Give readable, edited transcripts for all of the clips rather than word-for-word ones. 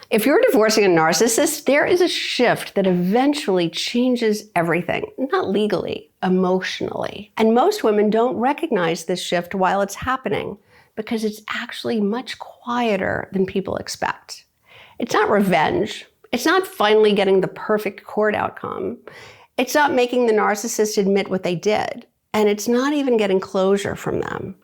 If you're divorcing a narcissist, there is a shift that eventually changes everything, not legally, emotionally. And most women don't recognize this shift while it's happening because it's actually much quieter than people expect. It's not revenge. It's not finally getting the perfect court outcome. It's not making the narcissist admit what they did. And it's not even getting closure from them.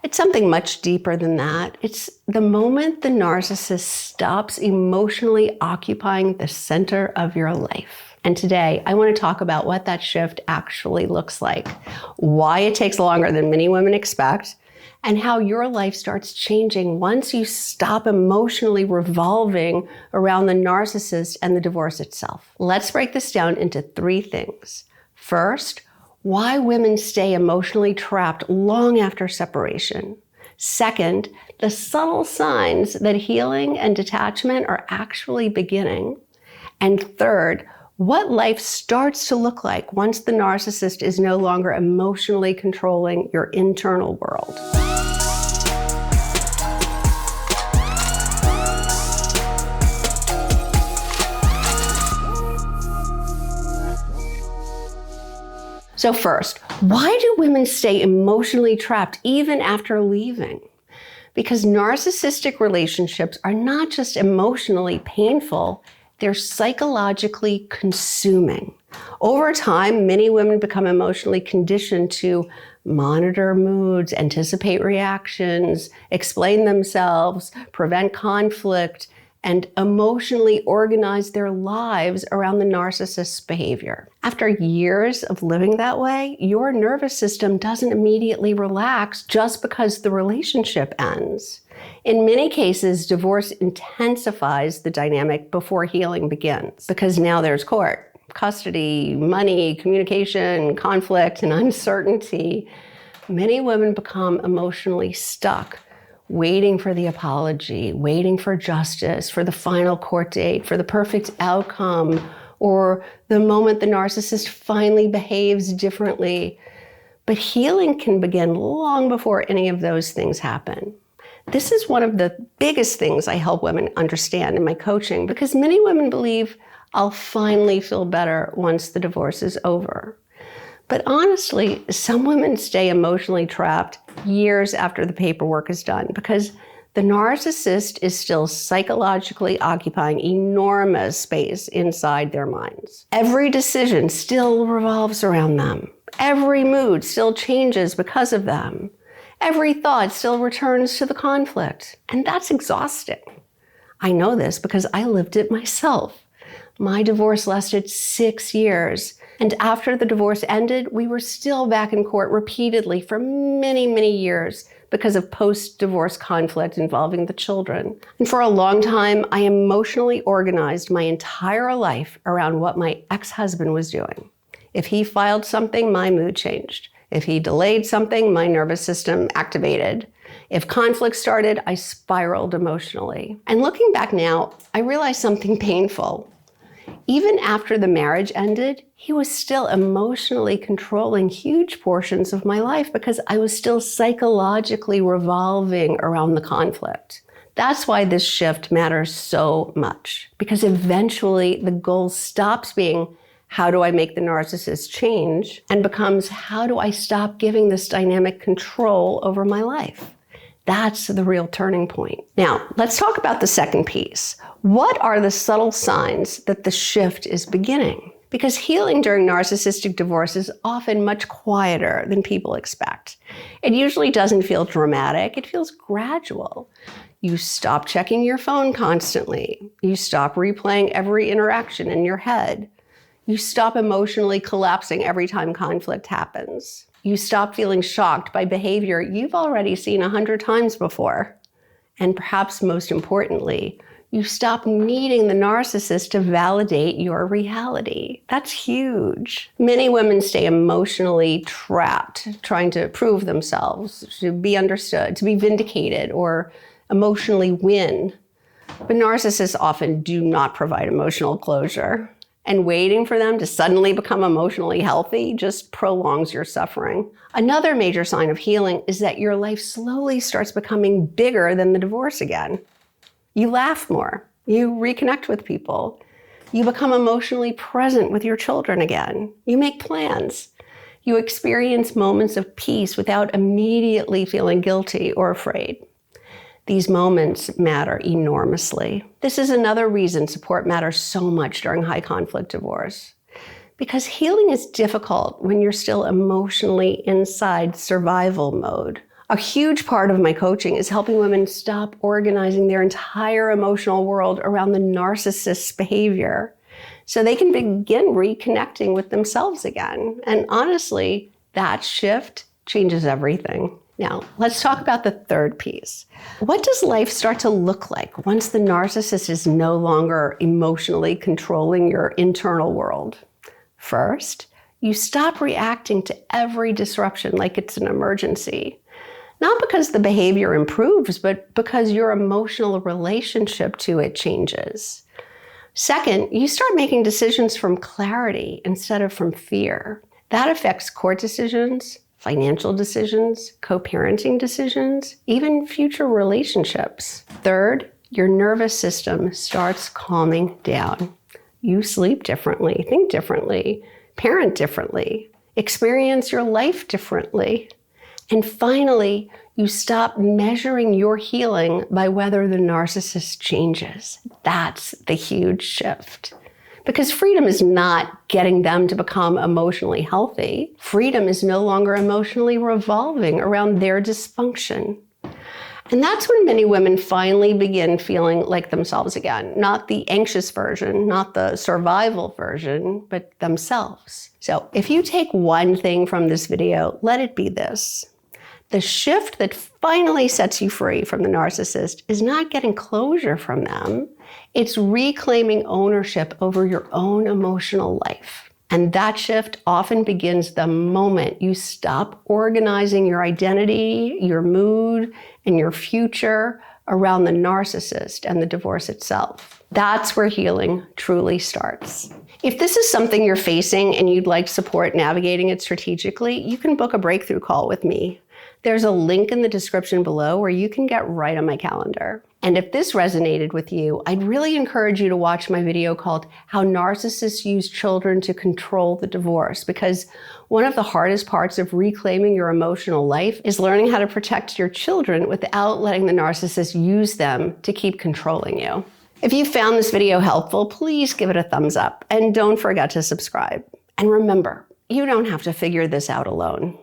It's something much deeper than that. It's the moment the narcissist stops emotionally occupying the center of your life. And today, I want to talk about what that shift actually looks like, why it takes longer than many women expect, and how your life starts changing once you stop emotionally revolving around the narcissist and the divorce itself. Let's break this down into 3 things. First, why women stay emotionally trapped long after separation. Second, the subtle signs that healing and detachment are actually beginning. And third, what life starts to look like once the narcissist is no longer emotionally controlling your internal world. So first, why do women stay emotionally trapped even after leaving? Because narcissistic relationships are not just emotionally painful, they're psychologically consuming. Over time, many women become emotionally conditioned to monitor moods, anticipate reactions, explain themselves, prevent conflict, and emotionally organize their lives around the narcissist's behavior. After years of living that way, your nervous system doesn't immediately relax just because the relationship ends. In many cases, divorce intensifies the dynamic before healing begins, because now there's court, custody, money, communication, conflict, and uncertainty. Many women become emotionally stuck, waiting for the apology, waiting for justice, for the final court date, for the perfect outcome, or the moment the narcissist finally behaves differently. But healing can begin long before any of those things happen. This is one of the biggest things I help women understand in my coaching, because many women believe I'll finally feel better once the divorce is over. But honestly, some women stay emotionally trapped years after the paperwork is done because the narcissist is still psychologically occupying enormous space inside their minds. Every decision still revolves around them. Every mood still changes because of them. Every thought still returns to the conflict. And that's exhausting. I know this because I lived it myself. My divorce lasted 6 years. And after the divorce ended, we were still back in court repeatedly for many, many years because of post-divorce conflict involving the children. And for a long time, I emotionally organized my entire life around what my ex-husband was doing. If he filed something, my mood changed. If he delayed something, my nervous system activated. If conflict started, I spiraled emotionally. And looking back now, I realized something painful. Even after the marriage ended, he was still emotionally controlling huge portions of my life because I was still psychologically revolving around the conflict. That's why this shift matters so much, because eventually the goal stops being, how do I make the narcissist change, and becomes, how do I stop giving this dynamic control over my life? That's the real turning point. Now, let's talk about the second piece. What are the subtle signs that the shift is beginning? Because healing during narcissistic divorce is often much quieter than people expect. It usually doesn't feel dramatic, it feels gradual. You stop checking your phone constantly. You stop replaying every interaction in your head. You stop emotionally collapsing every time conflict happens. You stop feeling shocked by behavior you've already seen 100 times before. And perhaps most importantly, you stop needing the narcissist to validate your reality. That's huge. Many women stay emotionally trapped, trying to prove themselves, to be understood, to be vindicated, or emotionally win. But narcissists often do not provide emotional closure. And waiting for them to suddenly become emotionally healthy just prolongs your suffering. Another major sign of healing is that your life slowly starts becoming bigger than the divorce again. You laugh more, You reconnect with people. You become emotionally present with your children again. You make plans. You experience moments of peace without immediately feeling guilty or afraid. These moments matter enormously. This is another reason support matters so much during high conflict divorce. Because healing is difficult when you're still emotionally inside survival mode. A huge part of my coaching is helping women stop organizing their entire emotional world around the narcissist's behavior so they can begin reconnecting with themselves again. And honestly, that shift changes everything. Now, let's talk about the third piece. What does life start to look like once the narcissist is no longer emotionally controlling your internal world? First, you stop reacting to every disruption like it's an emergency. Not because the behavior improves, but because your emotional relationship to it changes. Second, you start making decisions from clarity instead of from fear. That affects court decisions, financial decisions, co-parenting decisions, even future relationships. Third, your nervous system starts calming down. You sleep differently, think differently, parent differently, experience your life differently. And finally, you stop measuring your healing by whether the narcissist changes. That's the huge shift. Because freedom is not getting them to become emotionally healthy. Freedom is no longer emotionally revolving around their dysfunction. And that's when many women finally begin feeling like themselves again. Not the anxious version, not the survival version, but themselves. So if you take one thing from this video, let it be this. The shift that finally sets you free from the narcissist is not getting closure from them. It's reclaiming ownership over your own emotional life. And that shift often begins the moment you stop organizing your identity, your mood, and your future around the narcissist and the divorce itself. That's where healing truly starts. If this is something you're facing and you'd like support navigating it strategically, you can book a breakthrough call with me. There's a link in the description below where you can get right on my calendar. And if this resonated with you, I'd really encourage you to watch my video called How Narcissists Use Children to Control the Divorce, because one of the hardest parts of reclaiming your emotional life is learning how to protect your children without letting the narcissist use them to keep controlling you. If you found this video helpful, please give it a thumbs up and don't forget to subscribe. And remember, you don't have to figure this out alone.